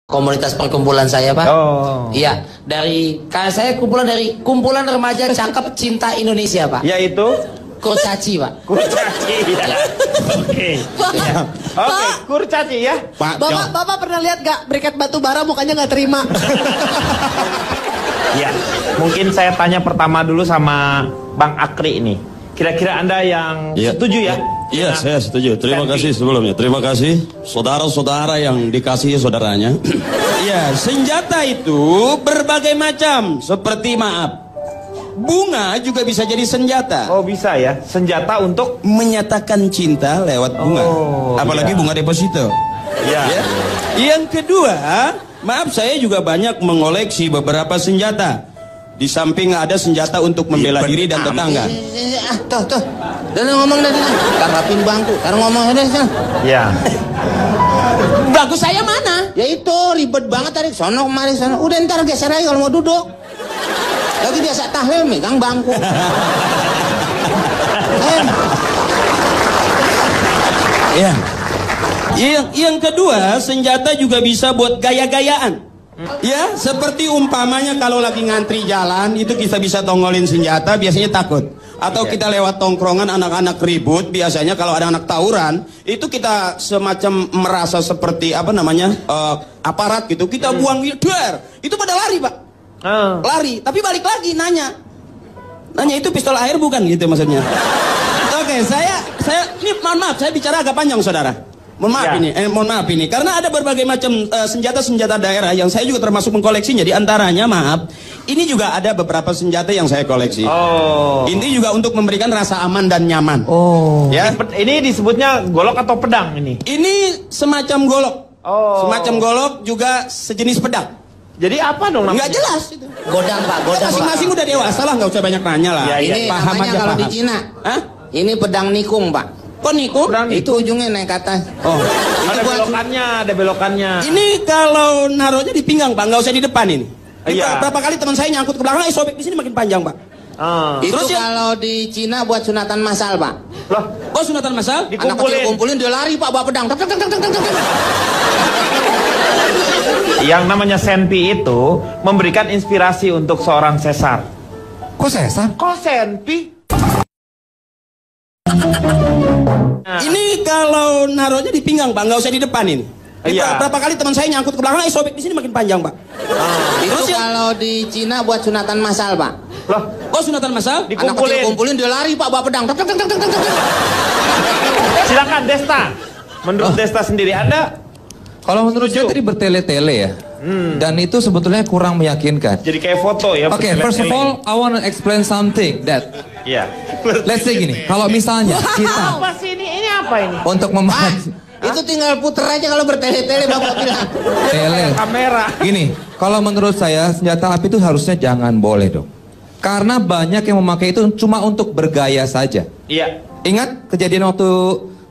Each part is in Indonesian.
Komunitas perkumpulan saya, Pak. Oh. Iya, saya kumpulan remaja cakep cinta Indonesia, Pak. Yaitu Kurcaci, Pak. Kurcaci ya. Oke. Oke, Kurcaci ya. Bapak pernah lihat gak berikat batu bara mukanya nggak terima? Ya, mungkin saya tanya pertama dulu sama Bang Akri ini. Kira-kira Anda yang setuju ya? Iya, saya setuju. Terima kasih sebelumnya. Terima kasih saudara-saudara yang dikasihi saudaranya. Iya, senjata itu berbagai macam. Seperti bunga juga bisa jadi senjata. Oh, bisa ya. Senjata untuk menyatakan cinta lewat bunga. Apalagi bunga deposito. Iya. Ya. Yang kedua, saya juga banyak mengoleksi beberapa senjata. Di samping ada senjata untuk membela diri dan tetangga. Tuh. Dan ngomong dari karapin bangku. Sekarang ngomong dari sana. Ya. Bagus saya mana? Ya itu ribet banget tarik sono kemari sono. Udah ntar geser aja kalau mau duduk. Lagi biasa tahlil megang bangku. Ya. Yang kedua, senjata juga bisa buat gaya-gayaan. Ya, seperti umpamanya kalau lagi ngantri jalan, itu kita bisa tongolin senjata, biasanya takut. Atau kita lewat tongkrongan anak-anak ribut, biasanya kalau ada anak tawuran, itu kita semacam merasa seperti aparat gitu. Kita buang duar, itu pada lari, Pak. Lari, tapi balik lagi nanya itu pistol air bukan gitu maksudnya. Oke, saya ini mohon maaf, saya bicara agak panjang saudara. Mohon maaf ini karena ada berbagai macam senjata-senjata daerah yang saya juga termasuk mengkoleksinya. Di antaranya ini juga ada beberapa senjata yang saya koleksi. Ini juga untuk memberikan rasa aman dan nyaman. Ya. Ini disebutnya golok atau pedang ini? Ini semacam golok. Semacam golok juga sejenis pedang. Jadi apa dong namanya? Nggak jelas itu. Godang, Pak. Godang. Masing-masing udah dewasa lah, nggak usah banyak nanya lah. Ya, ini paham aja kalau di Cina. Hah? Ini pedang nikung, Pak. Kok nikung? Itu ujungnya naik ke atas. Ada belokannya. Ini kalau naruhnya di pinggang, Pak, nggak usah di depan ini. Iya. Berapa kali teman saya nyangkut ke belakang, sobek di sini makin panjang, Pak. Itu terus kalau di Cina buat sunatan massal, Pak. Loh, kok sunatan massal? Anak kecil kumpulin dia lari, Pak, bawa pedang. Yang namanya senpi itu memberikan inspirasi untuk seorang sesar. Kok sesar? Kok senpi? Ini kalau naruhnya di pinggang, Pak, nggak usah di depan ini. Iya. Berapa kali teman saya nyangkut ke belakang, sobek di sini makin panjang, Pak. Itu kalau di Cina buat sunatan massal, Pak. Loh, kok sunatan massal? Anak kecil kumpulin dia lari, Pak, bawa pedang. Silakan Desta. Menurut Desta sendiri Anda? Kalau menurut saya tadi bertele-tele ya. Dan itu sebetulnya kurang meyakinkan. Jadi kayak foto ya. Oke, first of all, I want to explain something that. Let's say gini, kalau misalnya kita. Apa sih ini? Ini apa ini? Untuk memahami. Itu tinggal puter aja kalau bertele-tele, Bapak bilang. Tele. Kamera. Gini, kalau menurut saya senjata api itu harusnya jangan boleh dong. Karena banyak yang memakai itu cuma untuk bergaya saja. Iya. Ingat kejadian waktu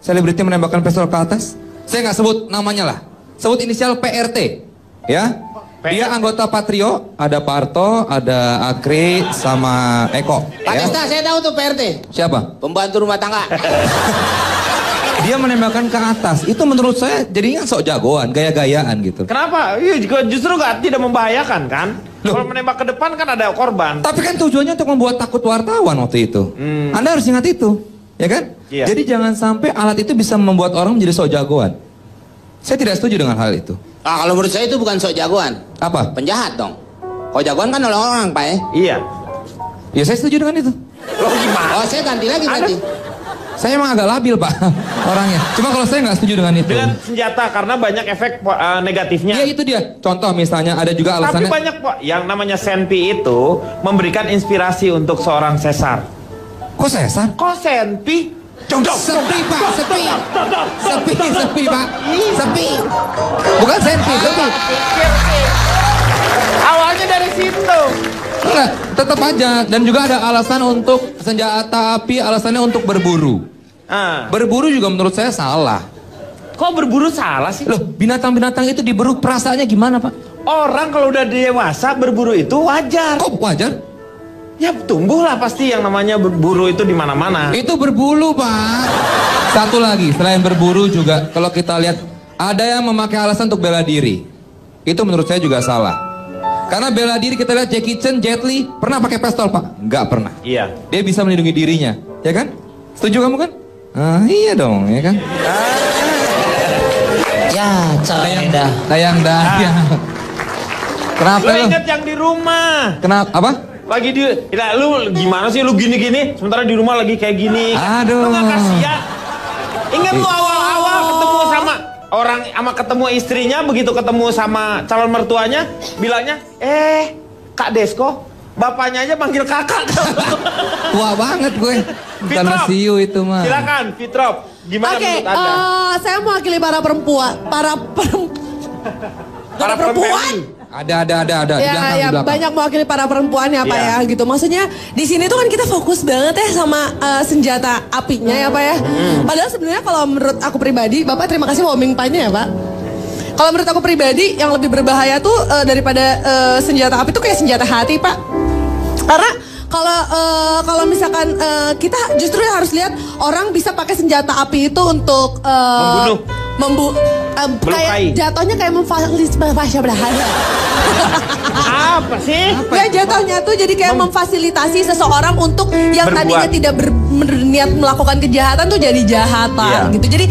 selebriti menembakkan pistol ke atas? Saya nggak sebut namanya lah. Sebut inisial PRT. Ya. Dia anggota Patrio, ada Parto, ada Akri, sama Eko. Pak Desta, saya tahu tuh PRT. Siapa? Pembantu rumah tangga. Dia menembakkan ke atas. Itu menurut saya jadinya sok jagoan, gaya-gayaan gitu. Kenapa? Iya, justru tidak membahayakan kan? Kalau menembak ke depan kan ada korban. Tapi kan tujuannya untuk membuat takut wartawan waktu itu. Anda harus ingat itu, ya kan? Iya. Jadi jangan sampai alat itu bisa membuat orang menjadi sok jagoan. Saya tidak setuju dengan hal itu. Kalau menurut saya itu bukan sok jagoan. Apa? Penjahat dong. Kalau jagoan kan oleh orang, Pak ya? Iya. Ya saya setuju dengan itu. Loh gimana? Saya ganti lagi berarti. Saya emang agak labil, Pak, orangnya. Cuma kalau saya nggak setuju dengan itu. Dengan senjata karena banyak efek negatifnya. Iya itu dia. Contoh misalnya ada juga alasannya. Tapi banyak Pak yang namanya senpi itu memberikan inspirasi untuk seorang sesar. Kok sesar? Kok senpi? Sepi, Pak, sepi. Sepi, Pak. Sepi. Bukan senpi, sepi. Awalnya dari situ. Enggak, tetap aja. Dan juga ada alasan untuk senjata api, alasannya untuk berburu. Berburu juga menurut saya salah. Kok berburu salah sih? Loh, binatang-binatang itu diburu perasaannya gimana, Pak? Orang kalau udah dewasa berburu itu wajar. Kok wajar? Ya tumbuhlah pasti yang namanya berburu itu di mana-mana. Itu berbulu, Pak. Satu lagi, selain berburu juga kalau kita lihat ada yang memakai alasan untuk bela diri. itu menurut saya juga salah. Karena bela diri kita lihat Jackie Chan, Jet Li pernah pakai pistol Pak? Enggak pernah. Iya. Dia bisa melindungi dirinya, ya kan? Setuju kamu kan? Ah, iya dong, ya kan? Ya, dah. Dayang. Kenapa Lu lu? inget yang di rumah. Kenapa? Apa? Lagi di, ya, lu gimana sih lu gini-gini, sementara di rumah lagi kayak gini. Aduh. Lu gak kasihan. Ingat lu awal-awal ketemu sama orang, sama ketemu istrinya, begitu ketemu sama calon mertuanya, bilangnya, Kak Desko, bapaknya aja panggil kakak. Tua banget gue. Bukan Fitrop, Masiu itu mah. silakan Fitrop, gimana Oke, menurut Anda? saya mewakili para perempuan, Para perempuan. Ada di belakang, Ya, di belakang. banyak mewakili para perempuan ya Pak Iya. ya gitu. Maksudnya di sini tuh kan kita fokus banget ya sama senjata apinya ya Pak ya. Padahal sebenarnya kalau menurut aku pribadi, Bapak terima kasih warming pan-nya ya Pak. Kalau menurut aku pribadi yang lebih berbahaya tuh daripada senjata api tuh kayak senjata hati Pak. Karena kalau misalkan kita justru harus lihat orang bisa pakai senjata api itu untuk Membunuh. kayak jatuhnya kayak Apa sih? Ya jatuhnya tuh jadi kayak memfasilitasi seseorang untuk yang Berbuat. tadinya tidak berniat melakukan kejahatan tuh jadi jahat Pak Iya. gitu. Jadi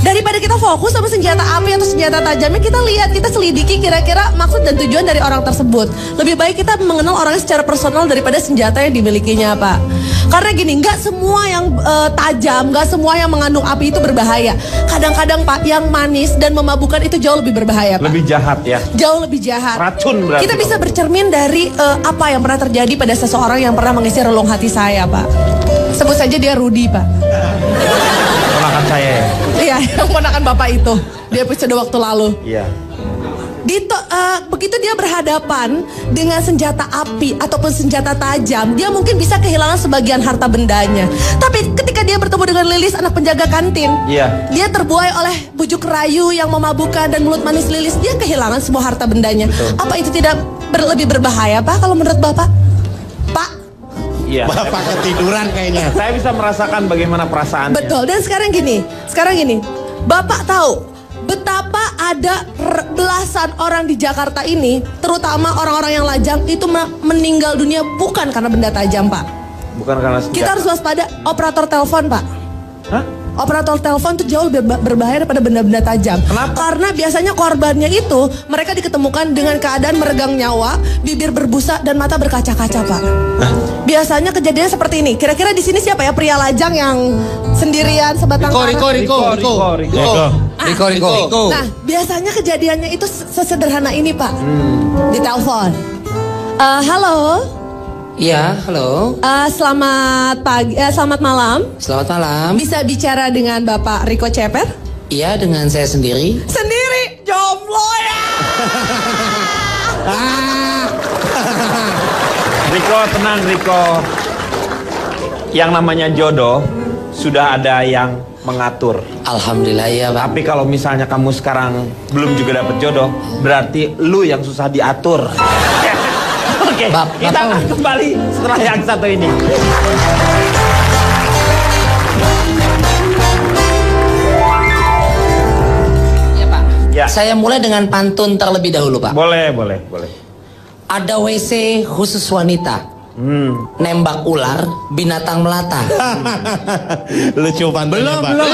daripada kita fokus sama senjata api atau senjata tajamnya, kita lihat, kita selidiki kira-kira maksud dan tujuan dari orang tersebut. Lebih baik kita mengenal orangnya secara personal daripada senjata yang dimilikinya Pak. Karena gini, nggak semua yang tajam, nggak semua yang mengandung api itu berbahaya. Kadang-kadang Pak, yang manis dan memabukkan itu jauh lebih berbahaya Pak. Lebih jahat ya. Jauh lebih jahat. Racun berarti. Kita bisa bercermin dari apa yang pernah terjadi pada seseorang yang pernah mengisi relung hati saya Pak. Sebut saja dia Rudi Pak. Ponakan saya ya. Iya, yang ponakan Bapak itu di episode waktu lalu. Iya. Begitu dia berhadapan dengan senjata api ataupun senjata tajam, dia mungkin bisa kehilangan sebagian harta bendanya. Tapi ketika dia bertemu dengan Lilis, anak penjaga kantin, Iya. dia terbuai oleh bujuk rayu yang memabukkan dan mulut manis Lilis, dia kehilangan semua harta bendanya. Betul. Apa itu tidak lebih berbahaya Pak kalau menurut Bapak? Pak? Iya. Bapak ketiduran kayaknya. Saya bisa merasakan bagaimana perasaannya. Betul. Dan sekarang gini, Bapak tahu betapa ada belasan orang di Jakarta ini, terutama orang-orang yang lajang itu meninggal dunia bukan karena benda tajam Pak. Bukan karena senjata. Kita harus waspada operator telepon Pak. Hah? Operator telepon itu jauh lebih berbahaya daripada benda-benda tajam. Kenapa? Karena biasanya korbannya itu mereka diketemukan dengan keadaan meregang nyawa, bibir berbusa dan mata berkaca-kaca Pak. Biasanya kejadiannya seperti ini. Kira-kira di sini siapa ya pria lajang yang sendirian sebatang kara? Riko. Nah, biasanya kejadiannya itu sesederhana ini Pak. Di telepon. Halo. Iya, halo. Selamat pagi, selamat malam. Selamat malam. Bisa bicara dengan Bapak Riko Ceper? Iya, dengan saya sendiri. Sendiri, jomblo ya. Riko, tenang Riko. Yang namanya jodoh sudah ada yang mengatur. Alhamdulillah ya, Pak. Tapi kalau misalnya kamu sekarang belum juga dapet jodoh, berarti lu yang susah diatur. Oke, kita akan kembali setelah yang satu ini. Ya, Pak. Ya. Saya mulai dengan pantun terlebih dahulu, Pak. Boleh. Ada WC khusus wanita. Nembak ular, binatang melata. Lucu pantunnya, Pak. Belum.